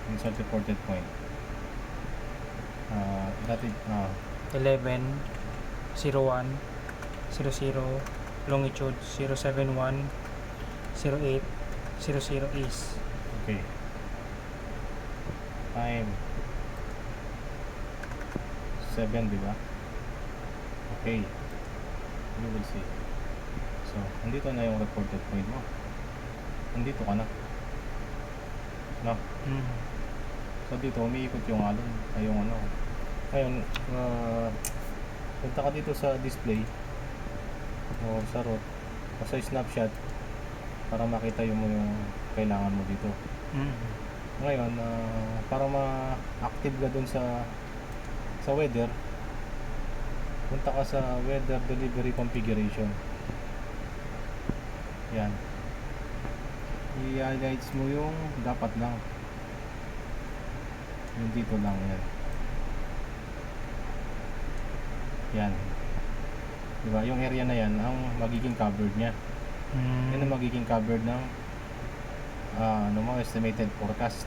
Insert reported point. Dati, 11 01 00 longitude 071 08 00 east. okay. Time 7, di ba? Okay. You will see. So, andito na yung reported point mo. Andito ka na. No? So, dito, umiikot yung alon. Ay, yung ano. Ngayon, punta ka dito sa display o sa route o sa snapshot para makita yung kailangan mo dito. Ngayon, para ma-active ka dun sa weather, punta ka sa weather delivery configuration. Yan. I-highlights mo yung dapat lang. Yung dito lang yan. Yan. Diba? Yung area na yan ang magiging covered niya. Yan ang magiging covered ng ano mo, estimated forecast.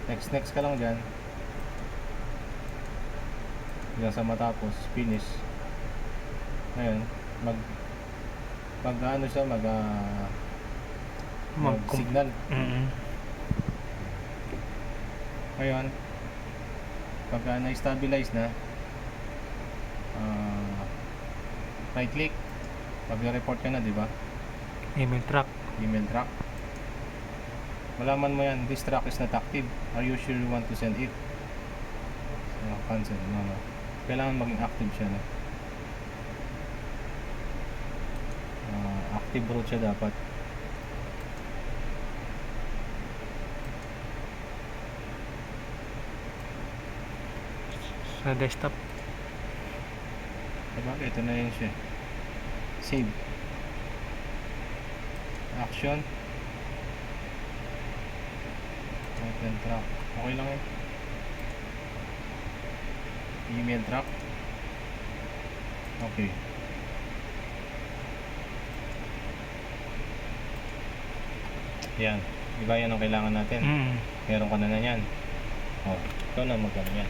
Next ka lang dyan. Hanggang sa matapos, finish. Ngayon, ano siya, mag signal. Ngayon, pag na-stabilize na, right click, pag-report ka na, di ba? Email track. Email track. Malaman mo yan, this track is not active. Are you sure you want to send it? So, cancel. No. Kailangan maging active siya, no? Active route siya dapat. Sa desktop. Diba? Ito na yun siya. Save. Action. Content track. Okay lang yun. Email track. Okay. Yan. Diba yan ang kailangan natin? Meron ka na yan. Oh, ikaw na magkano yan.